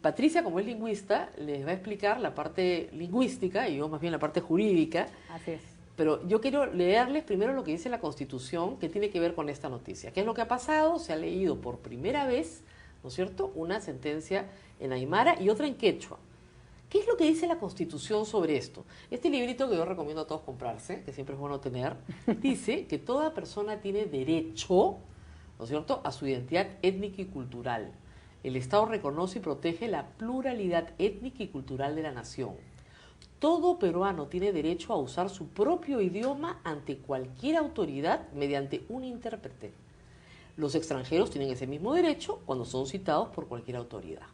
Patricia, como es lingüista, les va a explicar la parte lingüística y yo más bien la parte jurídica. Así es. Pero yo quiero leerles primero lo que dice la Constitución, que tiene que ver con esta noticia. ¿Qué es lo que ha pasado? Se ha leído por primera vez, ¿no es cierto?, una sentencia en aymara y otra en quechua. ¿Qué es lo que dice la Constitución sobre esto? Este librito que yo recomiendo a todos comprarse, que siempre es bueno tener, dice que toda persona tiene derecho, ¿no es cierto?, a su identidad étnica y cultural. El Estado reconoce y protege la pluralidad étnica y cultural de la nación. Todo peruano tiene derecho a usar su propio idioma ante cualquier autoridad mediante un intérprete. Los extranjeros tienen ese mismo derecho cuando son citados por cualquier autoridad.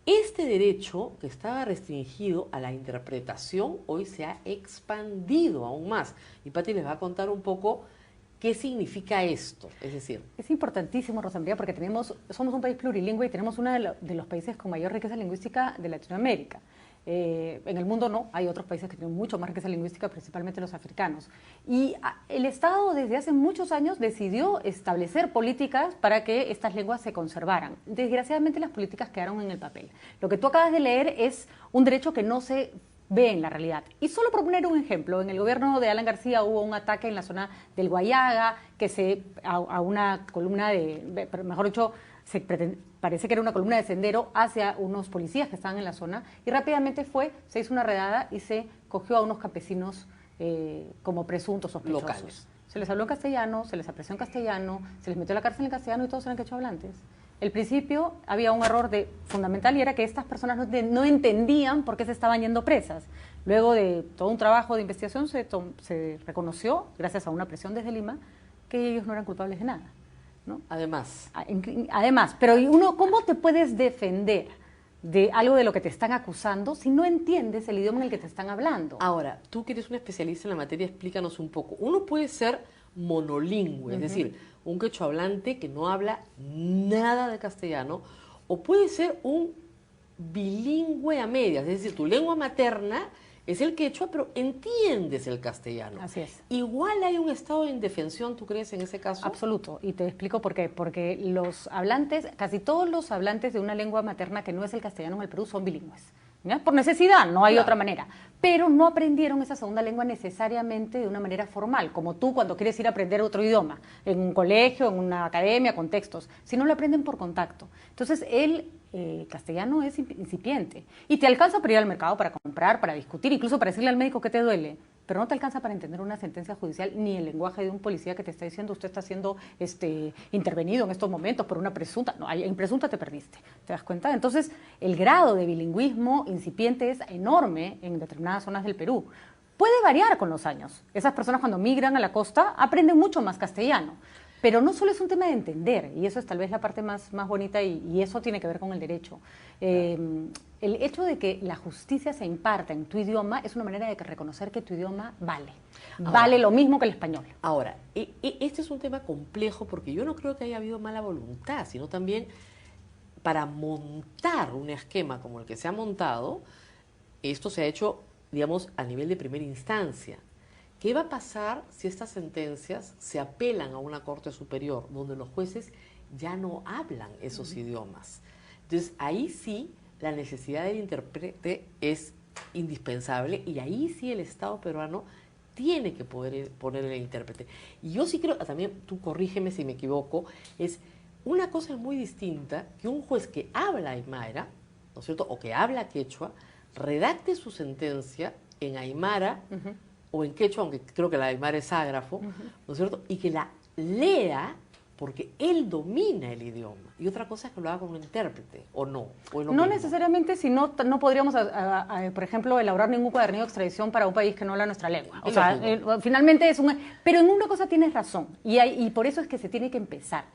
Este derecho, que estaba restringido a la interpretación, hoy se ha expandido aún más. Y Pati les va a contar un poco qué significa esto. Es decir, es importantísimo, Rosa María, porque somos un país plurilingüe y tenemos uno de los países con mayor riqueza lingüística de Latinoamérica. En el mundo no, hay otros países que tienen mucho más riqueza lingüística, principalmente los africanos. Y el Estado desde hace muchos años decidió establecer políticas para que estas lenguas se conservaran. Desgraciadamente las políticas quedaron en el papel. Lo que tú acabas de leer es un derecho que no se ve en la realidad. Y solo por poner un ejemplo, en el gobierno de Alan García hubo un ataque en la zona del Guayaga, a una columna mejor dicho, parece que era una columna de sendero hacia unos policías que estaban en la zona, y rápidamente se hizo una redada y se cogió a unos campesinos como presuntos sospechosos. Locales. Se les habló en castellano, se les apreció en castellano, se les metió a la cárcel en castellano y todos eran quechohablantes. Al principio había un error fundamental y era que estas personas no entendían por qué se estaban yendo presas. Luego de todo un trabajo de investigación se reconoció, gracias a una presión desde Lima, que ellos no eran culpables de nada, ¿no? además, Pero ¿cómo te puedes defender de algo de lo que te están acusando si no entiendes el idioma en el que te están hablando? ahora, tú que eres un especialista en la materia, explícanos un poco. Uno puede ser monolingüe, es decir, un quechohablante que no habla nada de castellano, o puede ser un bilingüe a medias, es decir, tu lengua materna es el quechua, pero entiendes el castellano. Así es. Igual hay un estado de indefensión, ¿tú crees, en ese caso? Absoluto, y te explico por qué. Porque casi todos los hablantes de una lengua materna que no es el castellano en el Perú son bilingües, ¿ya? Por necesidad, no hay otra manera. Pero no aprendieron esa segunda lengua necesariamente de una manera formal, como tú cuando quieres ir a aprender otro idioma, en un colegio, en una academia, con textos, sino lo aprenden por contacto. Entonces, el castellano es incipiente y te alcanza para ir al mercado, para comprar, para discutir, incluso para decirle al médico que te duele, pero no te alcanza para entender una sentencia judicial ni el lenguaje de un policía que te está diciendo usted está siendo intervenido en estos momentos por una presunta. No, en presunta te perdiste, ¿te das cuenta? Entonces, el grado de bilingüismo incipiente es enorme en determinadas zonas del Perú. Puede variar con los años. Esas personas cuando migran a la costa aprenden mucho más castellano. Pero no solo es un tema de entender, y eso es tal vez la parte más bonita, y eso tiene que ver con el derecho. El hecho de que la justicia se imparta en tu idioma es una manera de reconocer que tu idioma vale lo mismo que el español. Ahora, este es un tema complejo porque yo no creo que haya habido mala voluntad, sino también para montar un esquema como el que se ha montado, esto se ha hecho, digamos, a nivel de primera instancia. ¿Qué va a pasar si estas sentencias se apelan a una corte superior donde los jueces ya no hablan esos idiomas? Entonces, ahí sí la necesidad del intérprete es indispensable y ahí sí el Estado peruano tiene que poder poner el intérprete. Y yo sí creo, también tú corrígeme si me equivoco, una cosa es muy distinta que un juez que habla aymara, ¿no es cierto?, o que habla quechua, redacte su sentencia en aymara o en quechua, aunque creo que la aymara es ágrafo, ¿no es cierto?, y que la lea porque él domina el idioma. Y otra cosa es que lo haga con un intérprete, ¿o no? ¿O no necesariamente, si no podríamos, por ejemplo, elaborar ningún cuadernillo de extradición para un país que no habla nuestra lengua. O sea, finalmente es Pero en una cosa tienes razón, y por eso es que se tiene que empezar.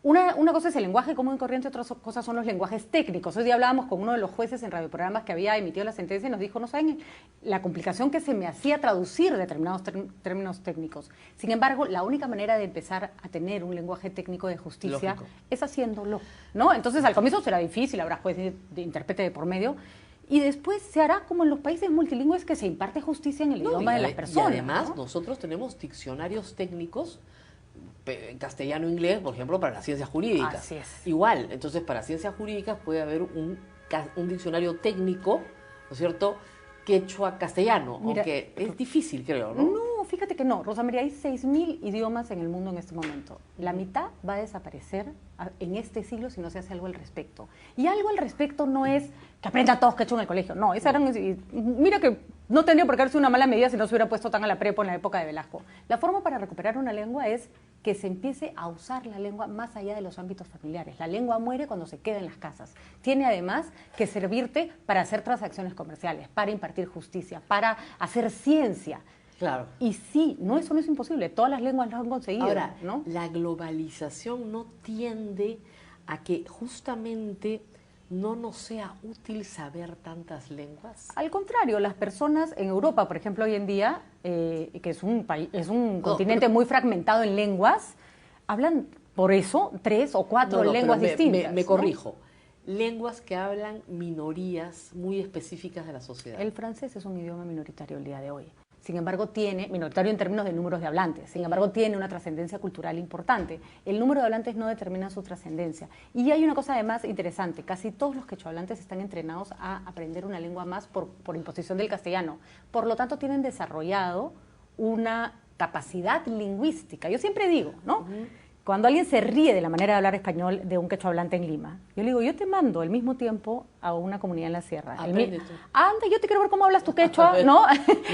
Una cosa es el lenguaje común y corriente, otras cosas son los lenguajes técnicos. Hoy día hablábamos con uno de los jueces en radioprogramas que había emitido la sentencia y nos dijo, no saben la complicación que se me hacía traducir determinados términos técnicos. Sin embargo, la única manera de empezar a tener un lenguaje técnico de justicia es haciéndolo, ¿no? Entonces, al comienzo será difícil, habrá juez de intérprete de por medio, y después se hará como en los países multilingües que se imparte justicia en el idioma de las personas. Y además, nosotros tenemos diccionarios técnicos en castellano-inglés, por ejemplo, para las ciencias jurídicas. Así es. Igual, entonces para ciencias jurídicas puede haber un un diccionario técnico, ¿no es cierto?, quechua-castellano, Mira, aunque es difícil, creo, ¿no? No, fíjate que no. Rosa María, hay 6.000 idiomas en el mundo en este momento. La mitad va a desaparecer en este siglo si no se hace algo al respecto. Y algo al respecto no es que aprendan todos quechua en el colegio. No, mira que no tendría por qué haberse una mala medida si no se hubiera puesto tan a la prepo en la época de Velasco. La forma para recuperar una lengua es que se empiece a usar la lengua más allá de los ámbitos familiares. La lengua muere cuando se queda en las casas. Tiene además que servirte para hacer transacciones comerciales, para impartir justicia, para hacer ciencia. Claro. Y sí, eso no es imposible. Todas las lenguas lo han conseguido. Ahora, ¿no? la globalización no tiende a que justamente no nos sea útil saber tantas lenguas. Al contrario, las personas en Europa, por ejemplo, hoy en día, que es un continente muy fragmentado en lenguas, hablan por eso 3 o 4 lenguas distintas. Me corrijo. Lenguas que hablan minorías muy específicas de la sociedad. El francés es un idioma minoritario el día de hoy. Sin embargo, minoritario en términos de números de hablantes, sin embargo, tiene una trascendencia cultural importante. El número de hablantes no determina su trascendencia. Y hay una cosa además interesante, casi todos los quechohablantes están entrenados a aprender una lengua más por imposición del castellano. Por lo tanto, tienen desarrollado una capacidad lingüística. Yo siempre digo, ¿no? Cuando alguien se ríe de la manera de hablar español de un quechohablante en Lima, yo le digo, yo te mando al mismo tiempo a una comunidad en la sierra. Aprende tú. Anda, yo te quiero ver cómo hablas tu quechua, ¿no?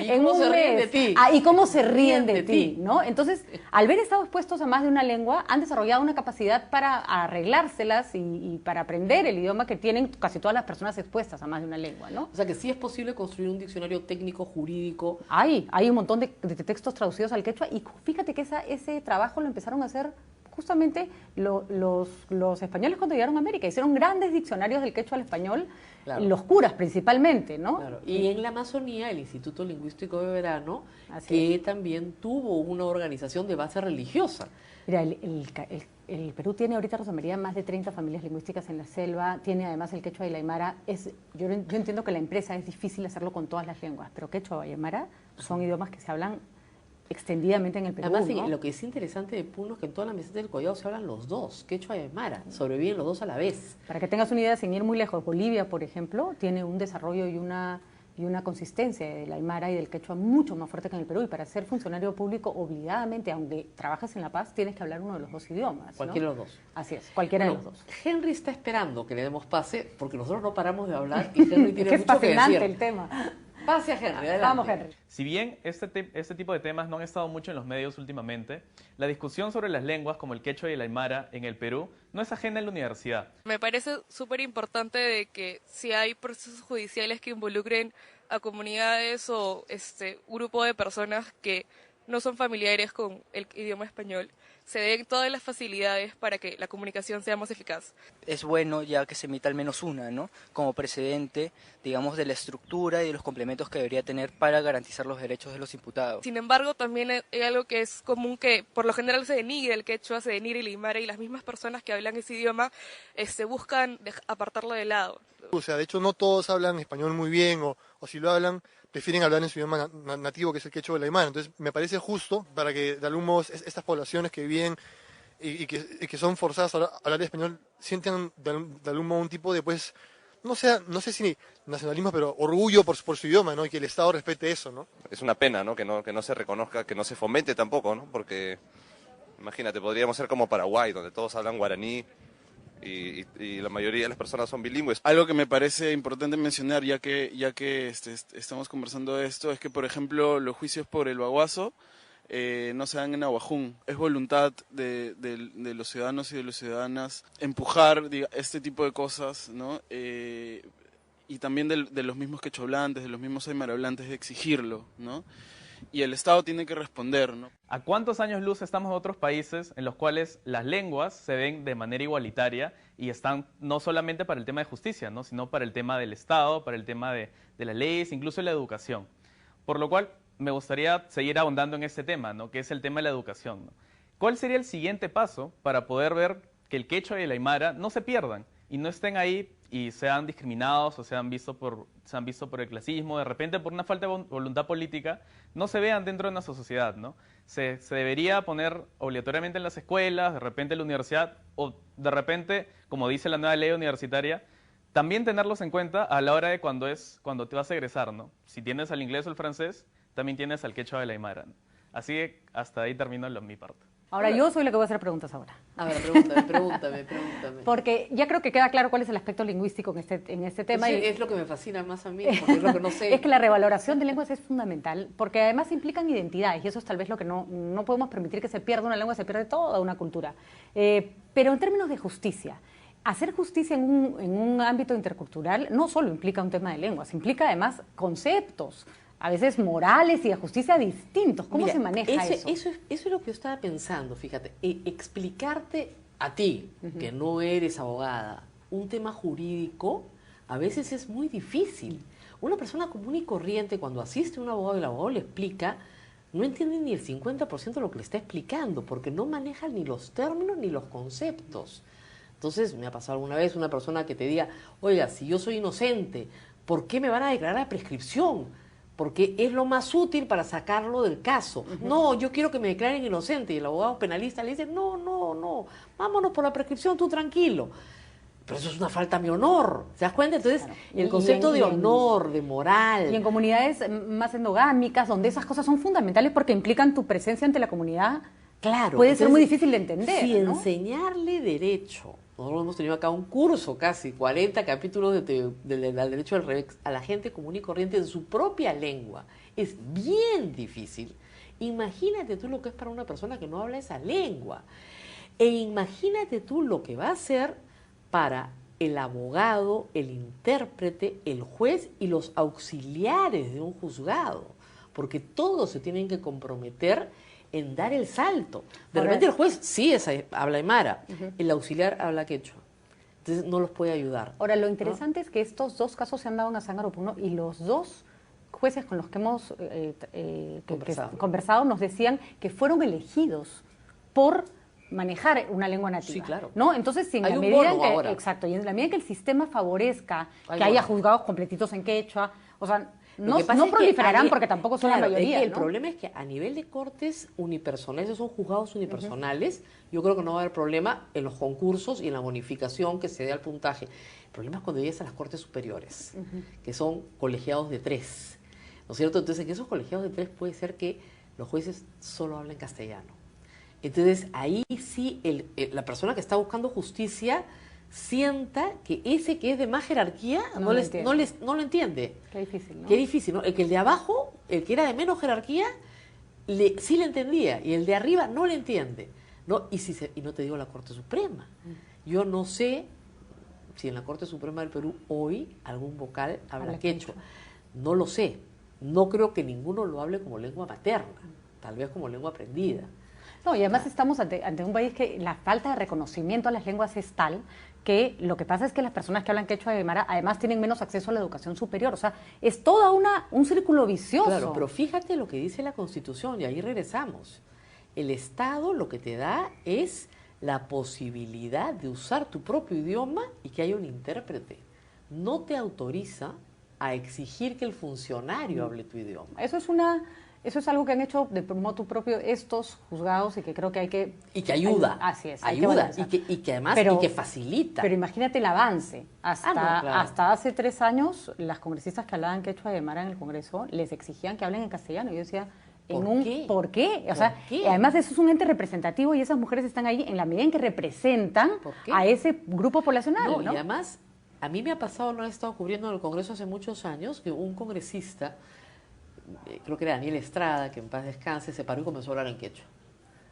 ¿Y cómo se ríen de ti? Y cómo se ríen de ti, ¿no? Entonces, al ver estado expuestos a más de una lengua, han desarrollado una capacidad para arreglárselas y para aprender el idioma que tienen casi todas las personas expuestas a más de una lengua, ¿no? O sea que sí es posible construir un diccionario técnico, jurídico. Hay un montón de textos traducidos al quechua y fíjate que ese trabajo lo empezaron a hacer justamente los españoles cuando llegaron a América. Hicieron grandes diccionarios del quechua al español, Claro. los curas principalmente, ¿no? Claro. Y en la Amazonía, el Instituto Lingüístico de Verano, Así que también tuvo una organización de base religiosa. Mira, el Perú tiene ahorita, Rosa María, más de 30 familias lingüísticas en la selva, tiene además el quechua y la aymara. Yo entiendo que la empresa es difícil hacerlo con todas las lenguas, pero quechua y aymara son idiomas que se hablan extendidamente en el Perú. Además, ¿no? lo que es interesante de Puno es que en toda la meseta del Collado se hablan los dos, quechua y aymara, sobreviven los dos a la vez. Para que tengas una idea, sin ir muy lejos, Bolivia, por ejemplo, tiene un desarrollo y una consistencia del aymara y del quechua mucho más fuerte que en el Perú. Y para ser funcionario público, obligadamente, aunque trabajas en La Paz, tienes que hablar uno de los dos idiomas. Cualquiera de los dos. Así es, cualquiera de los dos. Henry está esperando que le demos pase, porque nosotros no paramos de hablar y Henry tiene Es que es mucho que fascinante decir. el tema. Pase a Henry, adelante. Vamos, Henry. Si bien este tipo de temas no han estado mucho en los medios últimamente, la discusión sobre las lenguas como el quechua y el aymara en el Perú no es ajena en la universidad. Me parece súper importante de que si hay procesos judiciales que involucren a comunidades o grupo de personas que no son familiares con el idioma español, se den todas las facilidades para que la comunicación sea más eficaz. Es bueno ya que se emita al menos una, ¿no? Como precedente, digamos, de la estructura y de los complementos que debería tener para garantizar los derechos de los imputados. Sin embargo, también hay algo que es común que por lo general se denigre el quechua, se denigre el aymara y las mismas personas que hablan ese idioma buscan apartarlo de lado. O sea, de hecho no todos hablan español muy bien o si lo hablan prefieren hablar en su idioma nativo, que es el quechua o el aymara. Entonces me parece justo para que de algún modo estas poblaciones que viven y que son forzadas a hablar español sientan de algún modo un tipo de, pues, no sé si nacionalismo, pero orgullo por su idioma, ¿no? Y que el Estado respete eso, ¿no? Es una pena, ¿no? Que no se reconozca, que no se fomente tampoco, ¿no? Porque, imagínate, podríamos ser como Paraguay, donde todos hablan guaraní y la mayoría de las personas son bilingües. Algo que me parece importante mencionar, ya que estamos conversando de esto, es que, por ejemplo, los juicios por el baguazo no se dan en Aguajún. Es voluntad de los ciudadanos y de las ciudadanas empujar este tipo de cosas, ¿no? Y también de los mismos quechohablantes, de los mismos aymarahablantes, de exigirlo, ¿no? Y el Estado tiene que responder, ¿no? ¿A cuántos años luz estamos de otros países en los cuales las lenguas se ven de manera igualitaria y están no solamente para el tema de justicia, ¿no? Sino para el tema del Estado, para el tema de las leyes, incluso la educación? Por lo cual me gustaría seguir ahondando en este tema, ¿no? Que es el tema de la educación, ¿no? ¿Cuál sería el siguiente paso para poder ver que el quechua y el aymara no se pierdan y no estén ahí y sean discriminados o sean vistos por el clasismo, de repente por una falta de voluntad política, no se vean dentro de nuestra sociedad, ¿no? Se debería poner obligatoriamente en las escuelas, de repente en la universidad, o de repente, como dice la nueva ley universitaria, también tenerlos en cuenta a la hora de cuando te vas a egresar, ¿no? Si tienes al inglés o el francés, también tienes al quechua o el aymara, ¿no? Así que hasta ahí termino mi parte. Ahora yo soy la que voy a hacer preguntas ahora. A ver, pregúntame. Porque ya creo que queda claro cuál es el aspecto lingüístico en este tema. Es lo que me fascina más a mí, porque es lo que no sé. Es que la revaloración de lenguas es fundamental, porque además implican identidades, y eso es tal vez lo que no podemos permitir que se pierda una lengua, se pierde toda una cultura. Pero en términos de justicia, hacer justicia en un ámbito intercultural no solo implica un tema de lenguas, implica además conceptos, a veces morales y de justicia distintos. ¿Cómo se maneja eso? Eso es lo que yo estaba pensando, fíjate. Explicarte a ti, que no eres abogada, un tema jurídico, a veces es muy difícil. Una persona común y corriente, cuando asiste a un abogado y el abogado le explica, no entiende ni el 50% de lo que le está explicando, porque no maneja ni los términos ni los conceptos. Entonces, me ha pasado alguna vez una persona que te diga, oiga, si yo soy inocente, ¿por qué me van a declarar a prescripción? Porque es lo más útil para sacarlo del caso. No, yo quiero que me declaren inocente. Y el abogado penalista le dice, no, vámonos por la prescripción, tú tranquilo. Pero eso es una falta a mi honor, ¿te das cuenta? Entonces, claro. el concepto de honor, de moral... Y en comunidades más endogámicas, donde esas cosas son fundamentales porque implican tu presencia ante la comunidad, claro, puede ser muy difícil de entender, si ¿no? enseñarle derecho, nosotros hemos tenido acá un curso, casi 40 capítulos del derecho al revés, a la gente común y corriente en su propia lengua, es bien difícil. Imagínate tú lo que es para una persona que no habla esa lengua. E imagínate tú lo que va a ser para el abogado, el intérprete, el juez y los auxiliares de un juzgado, porque todos se tienen que comprometer en dar el salto. De repente el juez sí habla aymara, el auxiliar habla quechua, entonces no los puede ayudar. Ahora, lo interesante es que estos dos casos se han dado en Azángaro-Puno y los dos jueces con los que hemos conversado nos decían que fueron elegidos por manejar una lengua nativa. Sí, claro. ¿No? Entonces, si en Hay la un medida bono en que, ahora. exacto, y en la medida en que el sistema favorezca Hay que haya bono. juzgados completitos en quechua, o sea, Lo no que pasa es que proliferarán porque tampoco son la claro, mayoría, es que el ¿no? problema es que a nivel de cortes unipersonales, esos son juzgados unipersonales, yo creo que no va a haber problema en los concursos y en la bonificación que se dé al puntaje. El problema es cuando llegues a las cortes superiores, que son colegiados de 3, ¿no es cierto? Entonces, en esos colegiados de 3 puede ser que los jueces solo hablen castellano. Entonces, ahí sí la persona que está buscando justicia sienta que ese que es de más jerarquía no lo entiende. Qué difícil, ¿no? Qué difícil, ¿no? El que el de abajo, el que era de menos jerarquía, sí le entendía, y el de arriba no le entiende, ¿no? Y no te digo la Corte Suprema. Yo no sé si en la Corte Suprema del Perú hoy algún vocal habla quechua. No lo sé. No creo que ninguno lo hable como lengua materna, tal vez como lengua aprendida. No, y además estamos ante un país que la falta de reconocimiento a las lenguas es tal que lo que pasa es que las personas que hablan quechua y aymara además tienen menos acceso a la educación superior. O sea, es toda un círculo vicioso. Claro, pero fíjate lo que dice la Constitución, y ahí regresamos. El Estado lo que te da es la posibilidad de usar tu propio idioma y que haya un intérprete. No te autoriza a exigir que el funcionario hable tu idioma. Eso es algo que han hecho de motu propio estos juzgados y que creo que hay que... Y que ayuda. Así es. Ayuda y que además y que facilita. Pero imagínate el avance. Claro. Hasta hace 3 años, las congresistas que hablaban quechua y aymara en el Congreso les exigían que hablen en castellano. Y yo decía, ¿por qué? O sea, además eso es un ente representativo y esas mujeres están ahí en la medida en que representan a ese grupo poblacional, ¿no? Y además, a mí me ha pasado, lo he estado cubriendo en el Congreso hace muchos años, que un congresista, creo que era Daniel Estrada, que en paz descanse, se paró y comenzó a hablar en quechua.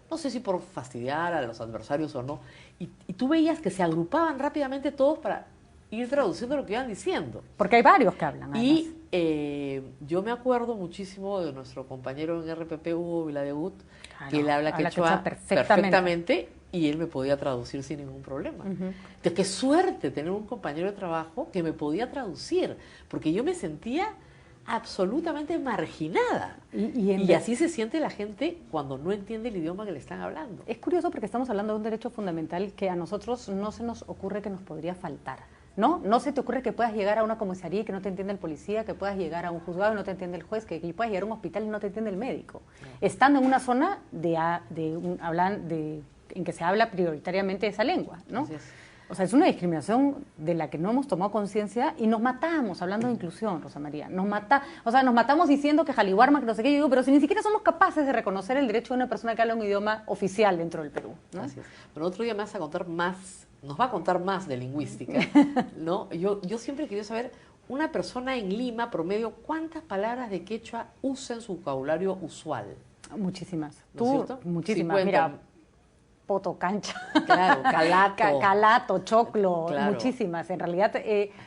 No sé si por fastidiar a los adversarios o no. Y tú veías que se agrupaban rápidamente todos para ir traduciendo lo que iban diciendo. Porque hay varios que hablan, además. Y yo me acuerdo muchísimo de nuestro compañero en RPP, Hugo Viladegut, que él habla quechua perfectamente y él me podía traducir sin ningún problema. Entonces, qué suerte tener un compañero de trabajo que me podía traducir, porque yo me sentía absolutamente marginada. Y así se siente la gente cuando no entiende el idioma que le están hablando. Es curioso porque estamos hablando de un derecho fundamental que a nosotros no se nos ocurre que nos podría faltar, ¿no? No se te ocurre que puedas llegar a una comisaría y que no te entienda el policía, que puedas llegar a un juzgado y no te entiende el juez, que puedas llegar a un hospital y no te entiende el médico. Estando en una zona en que se habla prioritariamente esa lengua, ¿no? O sea, es una discriminación de la que no hemos tomado conciencia y nos matamos hablando de inclusión, Rosa María. Nos matamos diciendo que Jaliwarma, que no sé qué, yo digo, pero si ni siquiera somos capaces de reconocer el derecho de una persona que habla un idioma oficial dentro del Perú, ¿no? Así es. Pero otro día me vas a contar más, nos va a contar más de lingüística, ¿no? Yo siempre he querido saber, una persona en Lima, promedio, ¿cuántas palabras de quechua usa en su vocabulario usual? Muchísimas. ¿No es cierto? Muchísimas. Sí, mira, poto, cancha. Claro, calato. Calato, choclo, Claro. muchísimas. En realidad,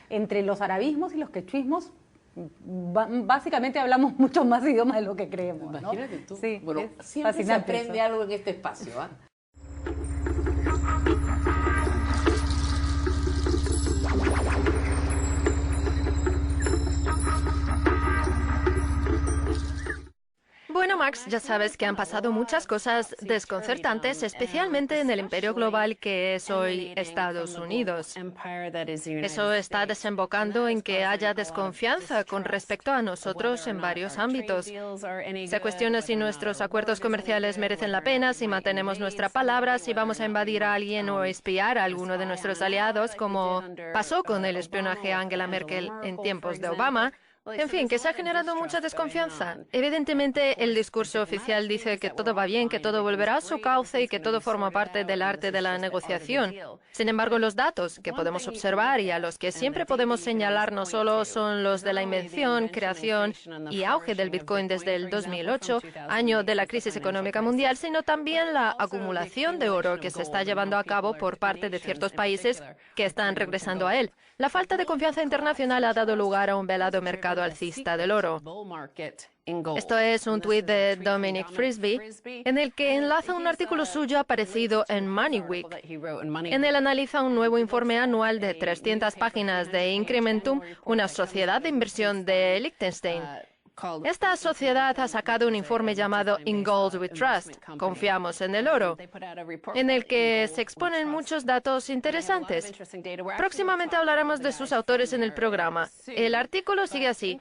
entre los arabismos y los quechuismos, básicamente hablamos mucho más idiomas de lo que creemos, ¿no? Imagínate tú. Sí, Bueno, es siempre se fascinante aprende eso. algo en este espacio, ¿ah? Bueno, Max, ya sabes que han pasado muchas cosas desconcertantes, especialmente en el imperio global que es hoy Estados Unidos. Eso está desembocando en que haya desconfianza con respecto a nosotros en varios ámbitos. Se cuestiona si nuestros acuerdos comerciales merecen la pena, si mantenemos nuestra palabra, si vamos a invadir a alguien o espiar a alguno de nuestros aliados, como pasó con el espionaje a Angela Merkel en tiempos de Obama. En fin, que se ha generado mucha desconfianza. Evidentemente, el discurso oficial dice que todo va bien, que todo volverá a su cauce y que todo forma parte del arte de la negociación. Sin embargo, los datos que podemos observar y a los que siempre podemos señalar no solo son los de la invención, creación y auge del Bitcoin desde el 2008, año de la crisis económica mundial, sino también la acumulación de oro que se está llevando a cabo por parte de ciertos países que están regresando a él. La falta de confianza internacional ha dado lugar a un velado mercado alcista del oro. Esto es un tuit de Dominic Frisby, en el que enlaza un artículo suyo aparecido en MoneyWeek. En él analiza un nuevo informe anual de 300 páginas de Incrementum, una sociedad de inversión de Liechtenstein. Esta sociedad ha sacado un informe llamado In Gold We Trust, Confiamos en el Oro, en el que se exponen muchos datos interesantes. Próximamente hablaremos de sus autores en el programa. El artículo sigue así.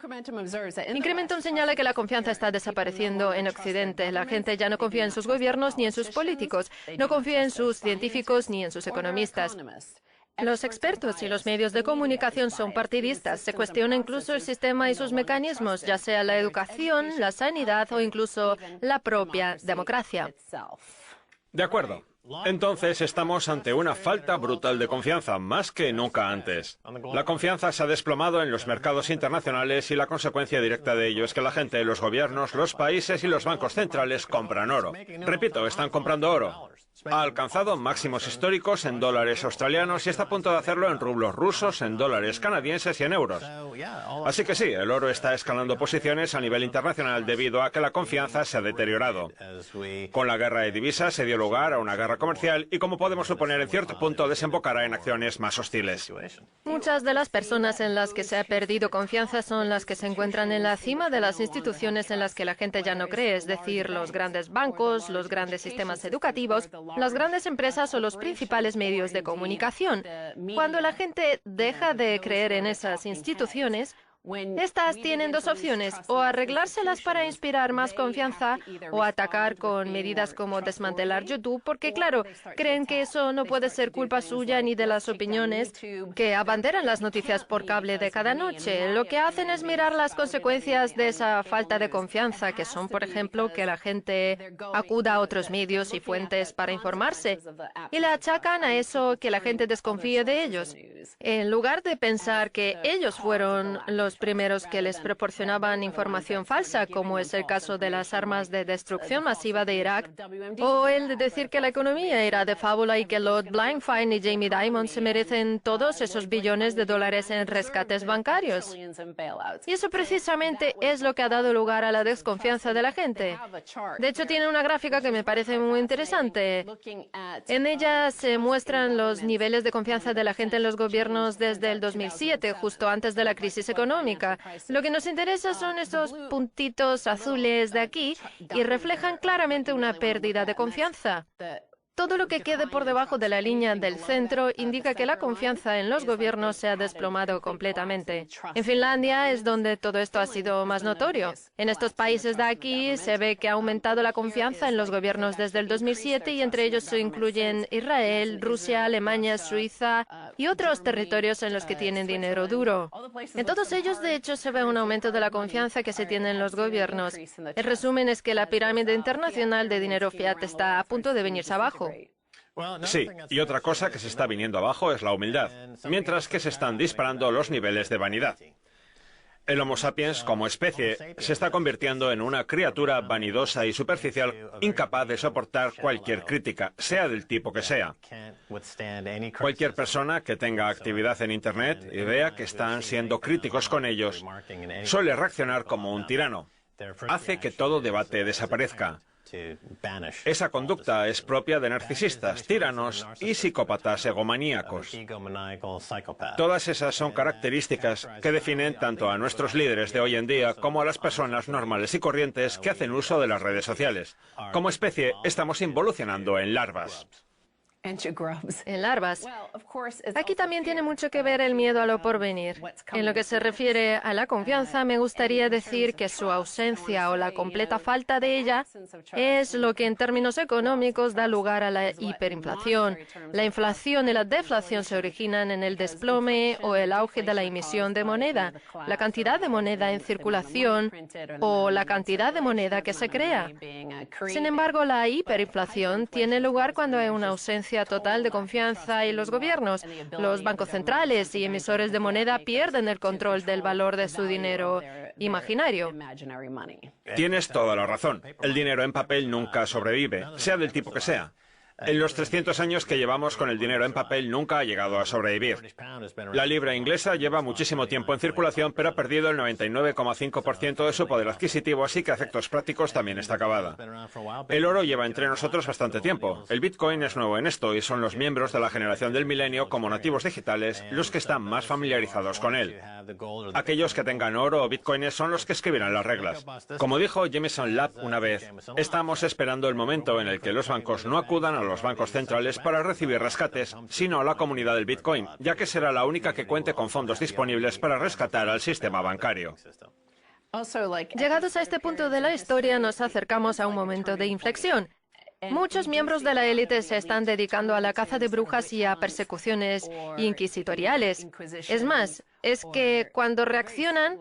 Incrementum señala que la confianza está desapareciendo en Occidente. La gente ya no confía en sus gobiernos ni en sus políticos, no confía en sus científicos ni en sus economistas. Los expertos y los medios de comunicación son partidistas. Se cuestiona incluso el sistema y sus mecanismos, ya sea la educación, la sanidad o incluso la propia democracia. De acuerdo. Entonces estamos ante una falta brutal de confianza, más que nunca antes. La confianza se ha desplomado en los mercados internacionales y la consecuencia directa de ello es que la gente, los gobiernos, los países y los bancos centrales compran oro. Repito, están comprando oro. Ha alcanzado máximos históricos en dólares australianos y está a punto de hacerlo en rublos rusos, en dólares canadienses y en euros. Así que sí, el oro está escalando posiciones a nivel internacional debido a que la confianza se ha deteriorado. Con la guerra de divisas se dio lugar a una guerra comercial y, como podemos suponer, en cierto punto desembocará en acciones más hostiles. Muchas de las personas en las que se ha perdido confianza son las que se encuentran en la cima de las instituciones en las que la gente ya no cree, es decir, los grandes bancos, los grandes sistemas educativos, las grandes empresas o los principales medios de comunicación. Cuando la gente deja de creer en esas instituciones, estas tienen dos opciones, o arreglárselas para inspirar más confianza o atacar con medidas como desmantelar YouTube, porque claro, creen que eso no puede ser culpa suya ni de las opiniones que abanderan las noticias por cable de cada noche. Lo que hacen es mirar las consecuencias de esa falta de confianza, que son, por ejemplo, que la gente acuda a otros medios y fuentes para informarse, y le achacan a eso que la gente desconfíe de ellos. En lugar de pensar que ellos fueron los primeros que les proporcionaban información falsa, como es el caso de las armas de destrucción masiva de Irak, o el de decir que la economía era de fábula y que Lord Blankfein y Jamie Dimon se merecen todos esos billones de dólares en rescates bancarios. Y eso precisamente es lo que ha dado lugar a la desconfianza de la gente. De hecho, tiene una gráfica que me parece muy interesante. En ella se muestran los niveles de confianza de la gente en los gobiernos desde el 2007, justo antes de la crisis económica. Lo que nos interesa son estos puntitos azules de aquí y reflejan claramente una pérdida de confianza. Todo lo que quede por debajo de la línea del centro indica que la confianza en los gobiernos se ha desplomado completamente. En Finlandia es donde todo esto ha sido más notorio. En estos países de aquí se ve que ha aumentado la confianza en los gobiernos desde el 2007 y entre ellos se incluyen Israel, Rusia, Alemania, Suiza y otros territorios en los que tienen dinero duro. En todos ellos, de hecho, se ve un aumento de la confianza que se tiene en los gobiernos. El resumen es que la pirámide internacional de dinero fiat está a punto de venirse abajo. Sí, y otra cosa que se está viniendo abajo es la humildad, mientras que se están disparando los niveles de vanidad. El Homo sapiens, como especie, se está convirtiendo en una criatura vanidosa y superficial, incapaz de soportar cualquier crítica, sea del tipo que sea. Cualquier persona que tenga actividad en Internet y vea que están siendo críticos con ellos, suele reaccionar como un tirano. Hace que todo debate desaparezca. Esa conducta es propia de narcisistas, tiranos y psicópatas egomaníacos. Todas esas son características que definen tanto a nuestros líderes de hoy en día como a las personas normales y corrientes que hacen uso de las redes sociales. Como especie, estamos involucionando en larvas. En larvas. Aquí también tiene mucho que ver el miedo a lo porvenir. En lo que se refiere a la confianza, me gustaría decir que su ausencia o la completa falta de ella es lo que en términos económicos da lugar a la hiperinflación. La inflación y la deflación se originan en el desplome o el auge de la emisión de moneda, la cantidad de moneda en circulación o la cantidad de moneda que se crea. Sin embargo, la hiperinflación tiene lugar cuando hay una ausencia total de confianza en los gobiernos. Los bancos centrales y emisores de moneda pierden el control del valor de su dinero imaginario. Tienes toda la razón. El dinero en papel nunca sobrevive, sea del tipo que sea. En los 300 años que llevamos con el dinero en papel nunca ha llegado a sobrevivir. La libra inglesa lleva muchísimo tiempo en circulación, pero ha perdido el 99,5% de su poder adquisitivo, así que a efectos prácticos también está acabada. El oro lleva entre nosotros bastante tiempo. El Bitcoin es nuevo en esto y son los miembros de la generación del milenio como nativos digitales los que están más familiarizados con él. Aquellos que tengan oro o bitcoins son los que escribirán las reglas. Como dijo Jameson Lab una vez, estamos esperando el momento en el que los bancos no acudan a los bancos centrales para recibir rescates, sino a la comunidad del Bitcoin, ya que será la única que cuente con fondos disponibles para rescatar al sistema bancario. Llegados a este punto de la historia, nos acercamos a un momento de inflexión. Muchos miembros de la élite se están dedicando a la caza de brujas y a persecuciones inquisitoriales. Es más, es que cuando reaccionan,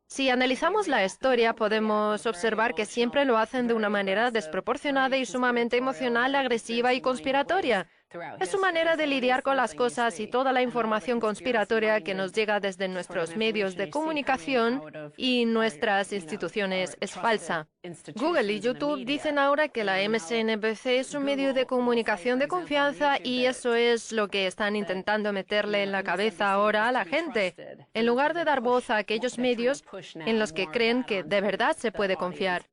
si analizamos la historia, podemos observar que siempre lo hacen de una manera desproporcionada y sumamente emocional, agresiva y conspiratoria. Es su manera de lidiar con las cosas y toda la información conspiratoria que nos llega desde nuestros medios de comunicación y nuestras instituciones es falsa. Google y YouTube dicen ahora que la MSNBC es un medio de comunicación de confianza y eso es lo que están intentando meterle en la cabeza ahora a la gente, en lugar de dar voz a aquellos medios en los que creen que de verdad se puede confiar.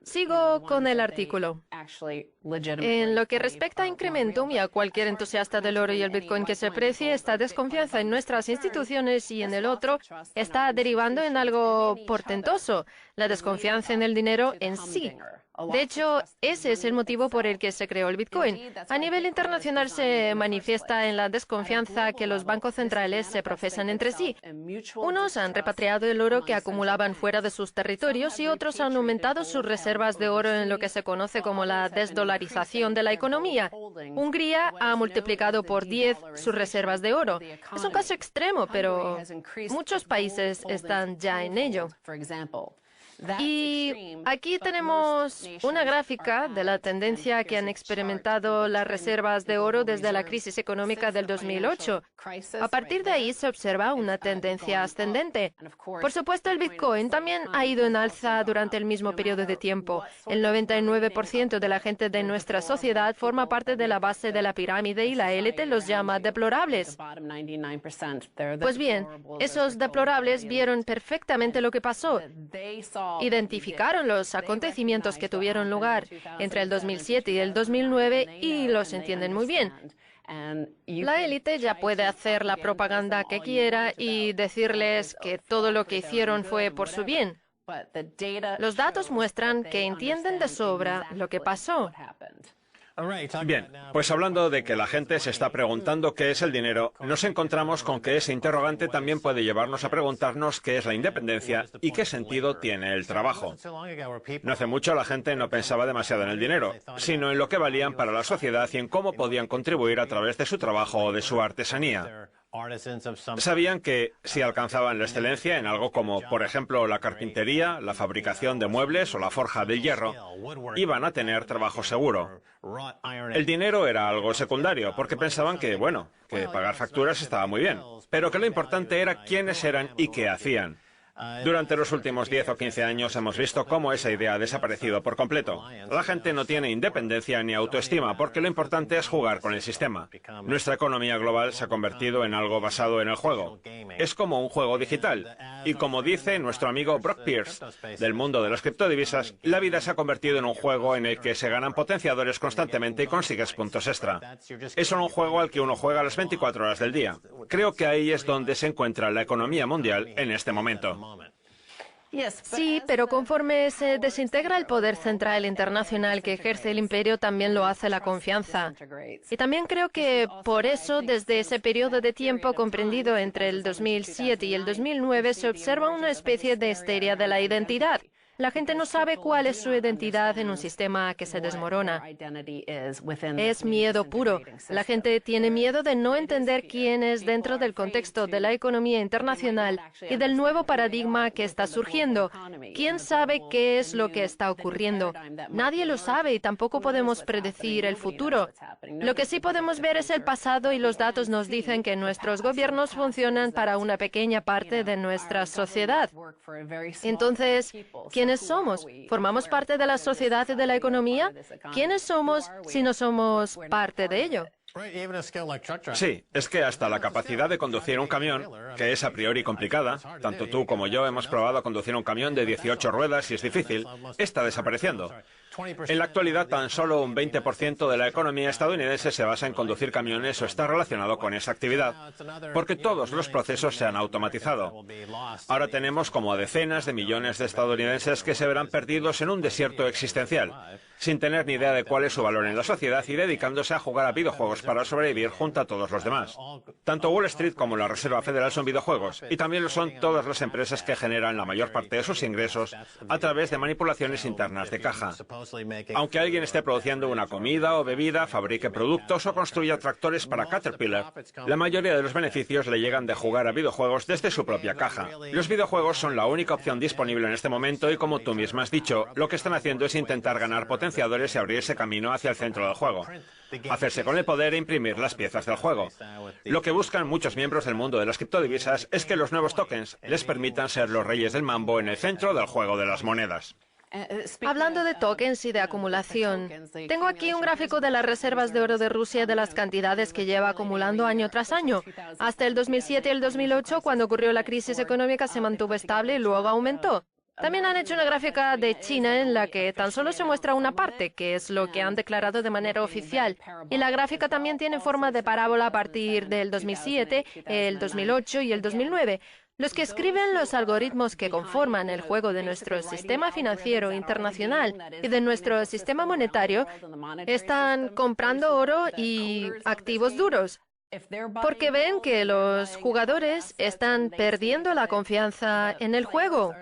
Sigo con el artículo. En lo que respecta a Incrementum y a cualquier entusiasta del oro y el Bitcoin que se precie, esta desconfianza en nuestras instituciones y en el otro está derivando en algo portentoso, la desconfianza en el dinero en sí. De hecho, ese es el motivo por el que se creó el Bitcoin. A nivel internacional se manifiesta en la desconfianza que los bancos centrales se profesan entre sí. Unos han repatriado el oro que acumulaban fuera de sus territorios y otros han aumentado sus reservas de oro en lo que se conoce como la desdolarización de la economía. Hungría ha multiplicado por 10 sus reservas de oro. Es un caso extremo, pero muchos países están ya en ello. Y aquí tenemos una gráfica de la tendencia que han experimentado las reservas de oro desde la crisis económica del 2008. A partir de ahí se observa una tendencia ascendente. Por supuesto, el Bitcoin también ha ido en alza durante el mismo periodo de tiempo. El 99% de la gente de nuestra sociedad forma parte de la base de la pirámide y la élite los llama deplorables. Pues bien, esos deplorables vieron perfectamente lo que pasó. Identificaron los acontecimientos que tuvieron lugar entre el 2007 y el 2009 y los entienden muy bien. La élite ya puede hacer la propaganda que quiera y decirles que todo lo que hicieron fue por su bien. Los datos muestran que entienden de sobra lo que pasó. Bien, pues hablando de que la gente se está preguntando qué es el dinero, nos encontramos con que ese interrogante también puede llevarnos a preguntarnos qué es la independencia y qué sentido tiene el trabajo. No hace mucho la gente no pensaba demasiado en el dinero, sino en lo que valían para la sociedad y en cómo podían contribuir a través de su trabajo o de su artesanía. Sabían que si alcanzaban la excelencia en algo como, por ejemplo, la carpintería, la fabricación de muebles o la forja del hierro, iban a tener trabajo seguro. El dinero era algo secundario, porque pensaban que, bueno, que pagar facturas estaba muy bien, pero que lo importante era quiénes eran y qué hacían. Durante los últimos 10 o 15 años hemos visto cómo esa idea ha desaparecido por completo. La gente no tiene independencia ni autoestima porque lo importante es jugar con el sistema. Nuestra economía global se ha convertido en algo basado en el juego. Es como un juego digital. Y como dice nuestro amigo Brock Pierce, del mundo de las criptodivisas, la vida se ha convertido en un juego en el que se ganan potenciadores constantemente y consigues puntos extra. Es un juego al que uno juega las 24 horas del día. Creo que ahí es donde se encuentra la economía mundial en este momento. Sí, pero conforme se desintegra el poder central internacional que ejerce el imperio, también lo hace la confianza. Y también creo que por eso, desde ese periodo de tiempo comprendido entre el 2007 y el 2009, se observa una especie de histeria de la identidad. La gente no sabe cuál es su identidad en un sistema que se desmorona. Es miedo puro. La gente tiene miedo de no entender quién es dentro del contexto de la economía internacional y del nuevo paradigma que está surgiendo. ¿Quién sabe qué es lo que está ocurriendo? Nadie lo sabe y tampoco podemos predecir el futuro. Lo que sí podemos ver es el pasado y los datos nos dicen que nuestros gobiernos funcionan para una pequeña parte de nuestra sociedad. Entonces, ¿quiénes somos? ¿Formamos parte de la sociedad y de la economía? ¿Quiénes somos si no somos parte de ello? Sí, es que hasta la capacidad de conducir un camión, que es a priori complicada, tanto tú como yo hemos probado a conducir un camión de 18 ruedas y es difícil, está desapareciendo. En la actualidad, tan solo un 20% de la economía estadounidense se basa en conducir camiones o está relacionado con esa actividad, porque todos los procesos se han automatizado. Ahora tenemos como a decenas de millones de estadounidenses que se verán perdidos en un desierto existencial, sin tener ni idea de cuál es su valor en la sociedad y dedicándose a jugar a videojuegos para sobrevivir junto a todos los demás. Tanto Wall Street como la Reserva Federal son videojuegos, y también lo son todas las empresas que generan la mayor parte de sus ingresos a través de manipulaciones internas de caja. Aunque alguien esté produciendo una comida o bebida, fabrique productos o construya tractores para Caterpillar, la mayoría de los beneficios le llegan de jugar a videojuegos desde su propia caja. Los videojuegos son la única opción disponible en este momento y, como tú misma has dicho, lo que están haciendo es intentar ganar potenciadores y abrirse camino hacia el centro del juego. Hacerse con el poder e imprimir las piezas del juego. Lo que buscan muchos miembros del mundo de las criptodivisas es que los nuevos tokens les permitan ser los reyes del mambo en el centro del juego de las monedas. Hablando de tokens y de acumulación, tengo aquí un gráfico de las reservas de oro de Rusia de las cantidades que lleva acumulando año tras año. Hasta el 2007 y el 2008, cuando ocurrió la crisis económica, se mantuvo estable y luego aumentó. También han hecho una gráfica de China en la que tan solo se muestra una parte, que es lo que han declarado de manera oficial. Y la gráfica también tiene forma de parábola a partir del 2007, el 2008 y el 2009. Los que escriben los algoritmos que conforman el juego de nuestro sistema financiero internacional y de nuestro sistema monetario están comprando oro y activos duros, porque ven que los jugadores están perdiendo la confianza en el juego.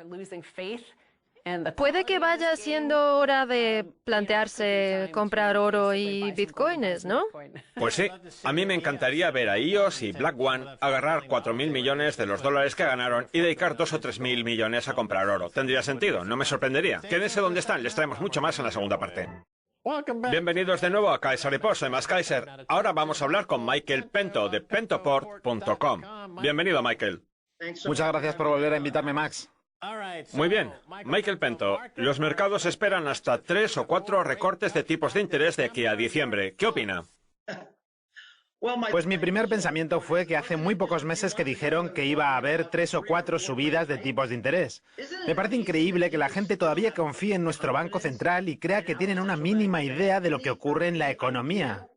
Puede que vaya siendo hora de plantearse comprar oro y bitcoins, ¿no? Pues sí, a mí me encantaría ver a iOS y Black One agarrar 4.000 millones de los dólares que ganaron y dedicar 2 o 3.000 millones a comprar oro. Tendría sentido, no me sorprendería. Quédense donde están, les traemos mucho más en la segunda parte. Bienvenidos de nuevo a Kaiser Report, soy Max Kaiser. Ahora vamos a hablar con Michael Pento de pentoport.com. Bienvenido, Michael. Muchas gracias por volver a invitarme, Max. Muy bien. Michael Pento, los mercados esperan hasta 3 o 4 recortes de tipos de interés de aquí a diciembre. ¿Qué opina? Pues mi primer pensamiento fue que hace muy pocos meses que dijeron que iba a haber 3 o 4 subidas de tipos de interés. Me parece increíble que la gente todavía confíe en nuestro Banco Central y crea que tienen una mínima idea de lo que ocurre en la economía.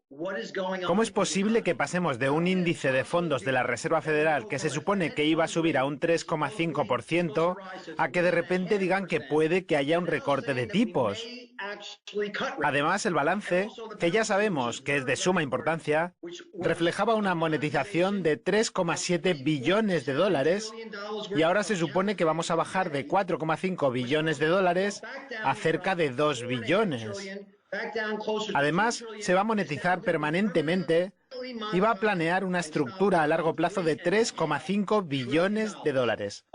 ¿Cómo es posible que pasemos de un índice de fondos de la Reserva Federal que se supone que iba a subir a un 3,5% a que de repente digan que puede que haya un recorte de tipos? Además, el balance, que ya sabemos que es de suma importancia, reflejaba una monetización de 3,7 billones de dólares y ahora se supone que vamos a bajar de 4,5 billones de dólares a cerca de 2 billones. Además, se va a monetizar permanentemente y va a planear una estructura a largo plazo de 3,5 billones de dólares.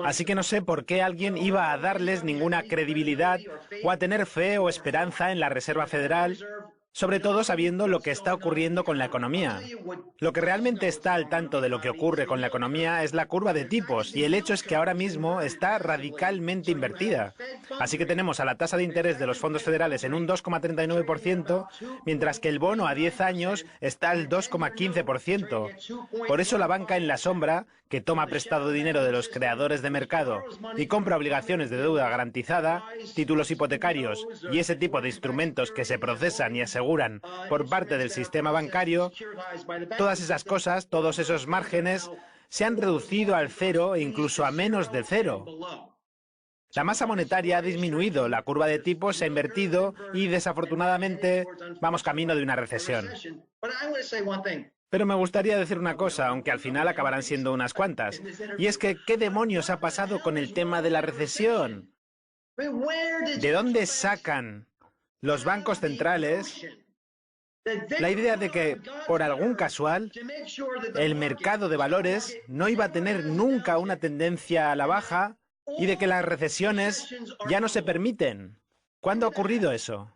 Así que no sé por qué alguien iba a darles ninguna credibilidad o a tener fe o esperanza en la Reserva Federal, sobre todo sabiendo lo que está ocurriendo con la economía. Lo que realmente está al tanto de lo que ocurre con la economía es la curva de tipos, y el hecho es que ahora mismo está radicalmente invertida. Así que tenemos a la tasa de interés de los fondos federales en un 2,39%, mientras que el bono a 10 años está al 2,15%. Por eso la banca en la sombra, que toma prestado dinero de los creadores de mercado y compra obligaciones de deuda garantizada, títulos hipotecarios y ese tipo de instrumentos que se procesan y aseguran por parte del sistema bancario, todas esas cosas, todos esos márgenes, se han reducido al cero e incluso a menos de cero. La masa monetaria ha disminuido, la curva de tipos se ha invertido y, desafortunadamente, vamos camino de una recesión. Pero me gustaría decir una cosa, aunque al final acabarán siendo unas cuantas, y es que ¿qué demonios ha pasado con el tema de la recesión? ¿De dónde sacan los bancos centrales la idea de que, por algún casual, el mercado de valores no iba a tener nunca una tendencia a la baja y de que las recesiones ya no se permiten? ¿Cuándo ha ocurrido eso?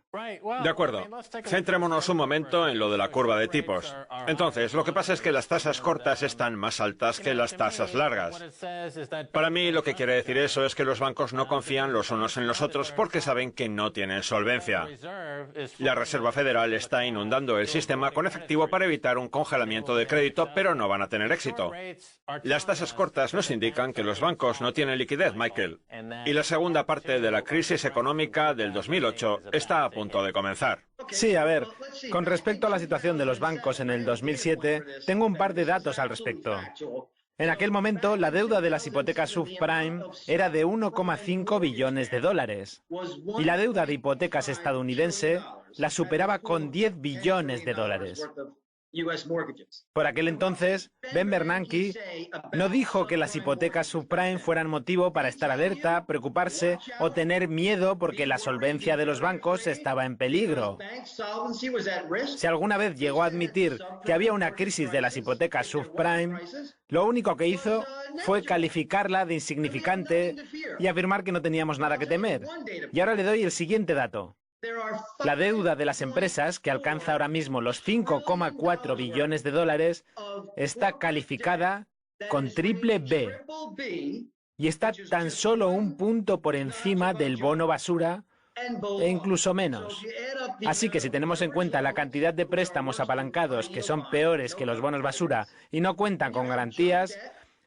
De acuerdo. Centrémonos un momento en lo de la curva de tipos. Entonces, lo que pasa es que las tasas cortas están más altas que las tasas largas. Para mí, lo que quiere decir eso es que los bancos no confían los unos en los otros porque saben que no tienen solvencia. La Reserva Federal está inundando el sistema con efectivo para evitar un congelamiento de crédito, pero no van a tener éxito. Las tasas cortas nos indican que los bancos no tienen liquidez, Michael. Y la segunda parte de la crisis económica del 2008 está a punto de comenzar. Sí, a ver, con respecto a la situación de los bancos en el 2007, tengo un par de datos al respecto. En aquel momento, la deuda de las hipotecas subprime era de 1,5 billones de dólares y la deuda de hipotecas estadounidense la superaba con 10 billones de dólares. Por aquel entonces, Ben Bernanke no dijo que las hipotecas subprime fueran motivo para estar alerta, preocuparse o tener miedo porque la solvencia de los bancos estaba en peligro. Si alguna vez llegó a admitir que había una crisis de las hipotecas subprime, lo único que hizo fue calificarla de insignificante y afirmar que no teníamos nada que temer. Y ahora le doy el siguiente dato. La deuda de las empresas, que alcanza ahora mismo los 5,4 billones de dólares, está calificada con triple B y está tan solo un punto por encima del bono basura e incluso menos. Así que si tenemos en cuenta la cantidad de préstamos apalancados que son peores que los bonos basura y no cuentan con garantías,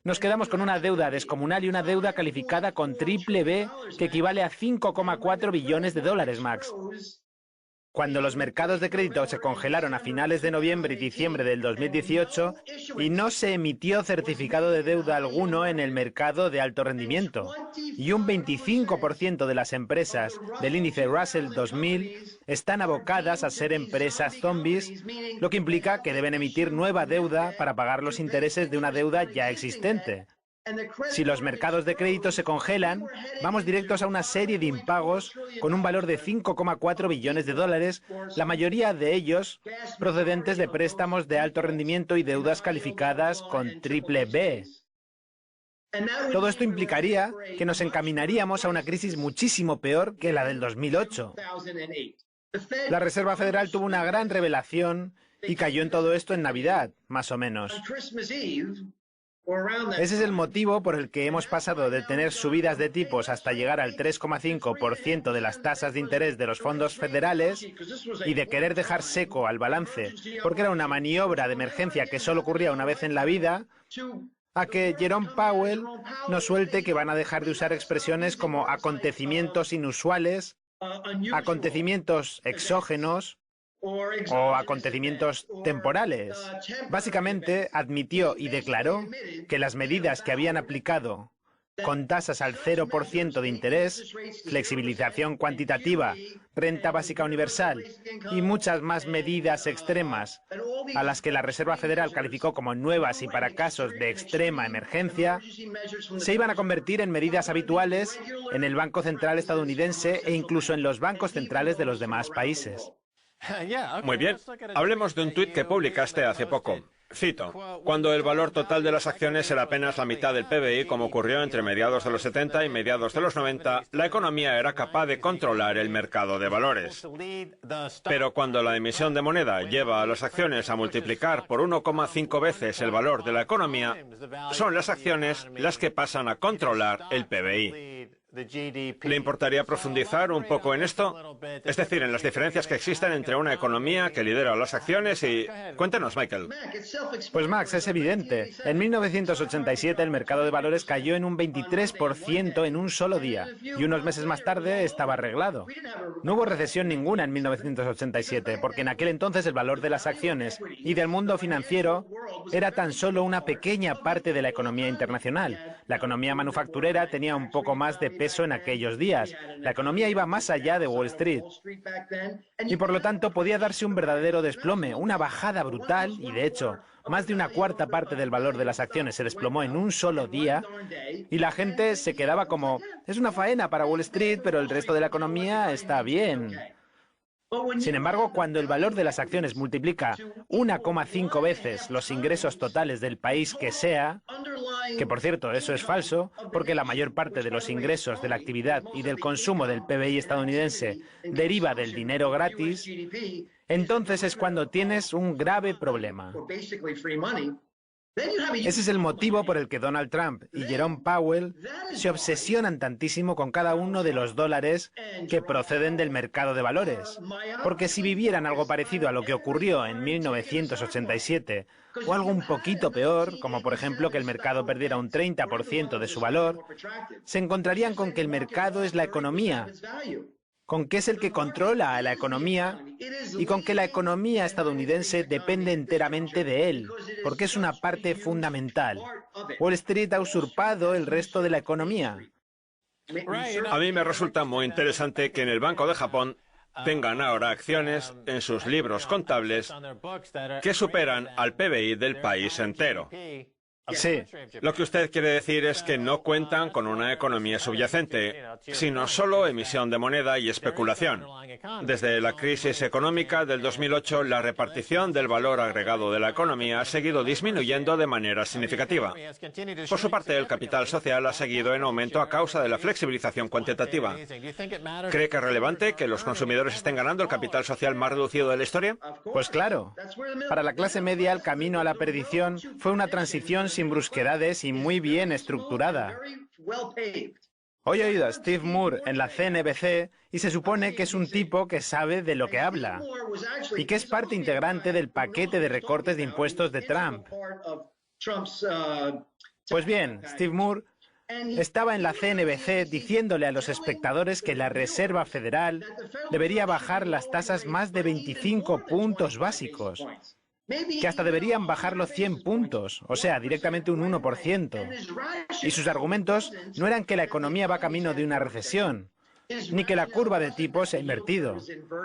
nos quedamos con una deuda descomunal y una deuda calificada con triple B que equivale a 5,4 billones de dólares, Max. Cuando los mercados de crédito se congelaron a finales de noviembre y diciembre del 2018 y no se emitió certificado de deuda alguno en el mercado de alto rendimiento, y un 25% de las empresas del índice Russell 2000 están abocadas a ser empresas zombies, lo que implica que deben emitir nueva deuda para pagar los intereses de una deuda ya existente. Si los mercados de crédito se congelan, vamos directos a una serie de impagos con un valor de 5,4 billones de dólares, la mayoría de ellos procedentes de préstamos de alto rendimiento y deudas calificadas con triple B. Todo esto implicaría que nos encaminaríamos a una crisis muchísimo peor que la del 2008. La Reserva Federal tuvo una gran revelación y cayó en todo esto en Navidad, más o menos. Ese es el motivo por el que hemos pasado de tener subidas de tipos hasta llegar al 3,5% de las tasas de interés de los fondos federales y de querer dejar seco al balance, porque era una maniobra de emergencia que solo ocurría una vez en la vida, a que Jerome Powell nos suelte que van a dejar de usar expresiones como acontecimientos inusuales, acontecimientos exógenos o acontecimientos temporales. Básicamente admitió y declaró que las medidas que habían aplicado con tasas al 0% de interés, flexibilización cuantitativa, renta básica universal y muchas más medidas extremas, a las que la Reserva Federal calificó como nuevas y para casos de extrema emergencia, se iban a convertir en medidas habituales en el Banco Central estadounidense e incluso en los bancos centrales de los demás países. Muy bien. Hablemos de un tuit que publicaste hace poco. Cito, cuando el valor total de las acciones era apenas la mitad del PBI, como ocurrió entre mediados de los 70 y mediados de los 90, la economía era capaz de controlar el mercado de valores. Pero cuando la emisión de moneda lleva a las acciones a multiplicar por 1,5 veces el valor de la economía, son las acciones las que pasan a controlar el PBI. ¿Le importaría profundizar un poco en esto? Es decir, en las diferencias que existen entre una economía que lidera las acciones y... Cuéntanos, Michael. Pues Max, es evidente. En 1987 el mercado de valores cayó en un 23% en un solo día y unos meses más tarde estaba arreglado. No hubo recesión ninguna en 1987 porque en aquel entonces el valor de las acciones y del mundo financiero era tan solo una pequeña parte de la economía internacional. La economía manufacturera tenía un poco más de peso en aquellos días. La economía iba más allá de Wall Street. Y por lo tanto podía darse un verdadero desplome, una bajada brutal, y de hecho, más de una cuarta parte del valor de las acciones se desplomó en un solo día, y la gente se quedaba como, es una faena para Wall Street, pero el resto de la economía está bien. Sin embargo, cuando el valor de las acciones multiplica 1,5 veces los ingresos totales del país que sea, que por cierto, eso es falso, porque la mayor parte de los ingresos de la actividad y del consumo del PBI estadounidense deriva del dinero gratis, entonces es cuando tienes un grave problema. Ese es el motivo por el que Donald Trump y Jerome Powell se obsesionan tantísimo con cada uno de los dólares que proceden del mercado de valores. Porque si vivieran algo parecido a lo que ocurrió en 1987, o algo un poquito peor, como por ejemplo que el mercado perdiera un 30% de su valor, se encontrarían con que el mercado es la economía, con que es el que controla a la economía y con que la economía estadounidense depende enteramente de él, porque es una parte fundamental. Wall Street ha usurpado el resto de la economía. A mí me resulta muy interesante que en el Banco de Japón tengan ahora acciones en sus libros contables que superan al PBI del país entero. Sí. Lo que usted quiere decir es que no cuentan con una economía subyacente, sino solo emisión de moneda y especulación. Desde la crisis económica del 2008, la repartición del valor agregado de la economía ha seguido disminuyendo de manera significativa. Por su parte, el capital social ha seguido en aumento a causa de la flexibilización cuantitativa. ¿Cree que es relevante que los consumidores estén ganando el capital social más reducido de la historia? Pues claro. Para la clase media, el camino a la perdición fue una transición sin brusquedades y muy bien estructurada. Hoy he oído a Steve Moore en la CNBC y se supone que es un tipo que sabe de lo que habla y que es parte integrante del paquete de recortes de impuestos de Trump. Pues bien, Steve Moore estaba en la CNBC diciéndole a los espectadores que la Reserva Federal debería bajar las tasas más de 25 puntos básicos, que hasta deberían bajarlo 100 puntos, o sea, directamente un 1%. Y sus argumentos no eran que la economía va camino de una recesión, ni que la curva de tipos se ha invertido,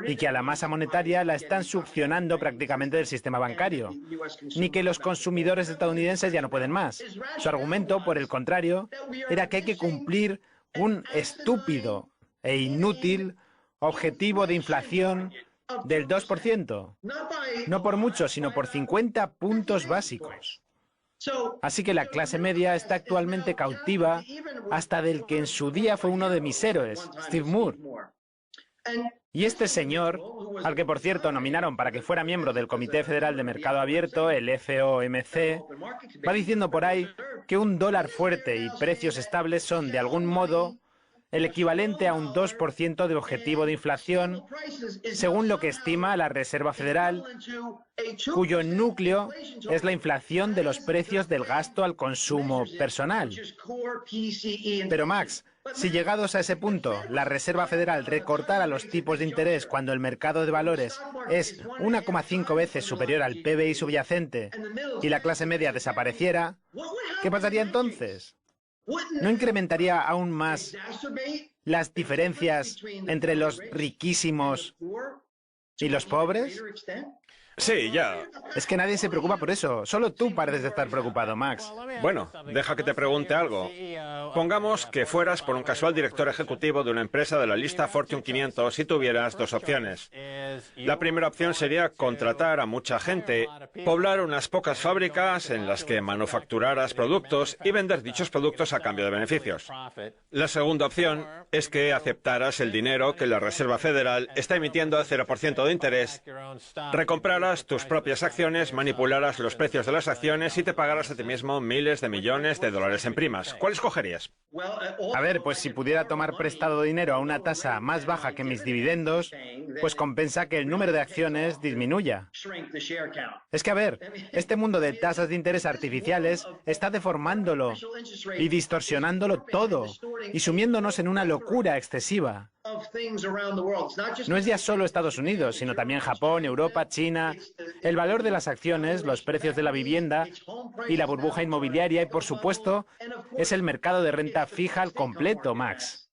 y que a la masa monetaria la están succionando prácticamente del sistema bancario, ni que los consumidores estadounidenses ya no pueden más. Su argumento, por el contrario, era que hay que cumplir un estúpido e inútil objetivo de inflación del 2%. No por mucho, sino por 50 puntos básicos. Así que la clase media está actualmente cautiva hasta del que en su día fue uno de mis héroes, Steve Moore. Y este señor, al que por cierto nominaron para que fuera miembro del Comité Federal de Mercado Abierto, el FOMC, va diciendo por ahí que un dólar fuerte y precios estables son, de algún modo, el equivalente a un 2% de objetivo de inflación, según lo que estima la Reserva Federal, cuyo núcleo es la inflación de los precios del gasto al consumo personal. Pero Max, si llegados a ese punto la Reserva Federal recortara los tipos de interés cuando el mercado de valores es 1,5 veces superior al PBI subyacente y la clase media desapareciera, ¿qué pasaría entonces? ¿No incrementaría aún más las diferencias entre los riquísimos y los pobres? Sí, ya. Es que nadie se preocupa por eso. Solo tú pareces de estar preocupado, Max. Bueno, deja que te pregunte algo. Pongamos que fueras por un casual director ejecutivo de una empresa de la lista Fortune 500 y tuvieras dos opciones. La primera opción sería contratar a mucha gente, poblar unas pocas fábricas en las que manufacturaras productos y vender dichos productos a cambio de beneficios. La segunda opción es que aceptaras el dinero que la Reserva Federal está emitiendo a 0% de interés, recompraras tus propias acciones, manipularas los precios de las acciones y te pagaras a ti mismo miles de millones de dólares en primas. ¿Cuál escogerías? A ver, pues si pudiera tomar prestado dinero a una tasa más baja que mis dividendos, pues compensa que el número de acciones disminuya. Es que, a ver, este mundo de tasas de interés artificiales está deformándolo y distorsionándolo todo y sumiéndonos en una locura excesiva. No es ya solo Estados Unidos, sino también Japón, Europa, China. El valor de las acciones, los precios de la vivienda y la burbuja inmobiliaria y, por supuesto, es el mercado de renta fija al completo, Max.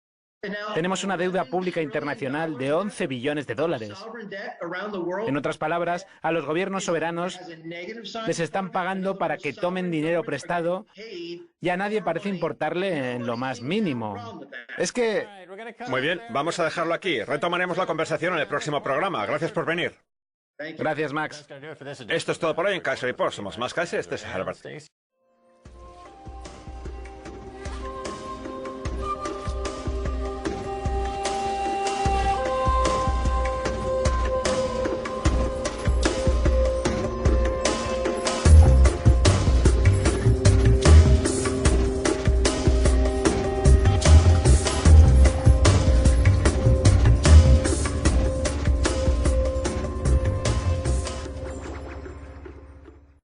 Tenemos una deuda pública internacional de 11 billones de dólares. En otras palabras, a los gobiernos soberanos les están pagando para que tomen dinero prestado y a nadie parece importarle en lo más mínimo. Es que... Muy bien, vamos a dejarlo aquí. Retomaremos la conversación en el próximo programa. Gracias por venir. Gracias, Max. Esto es todo por hoy en Cash Report. Somos más Cash, este es Herbert.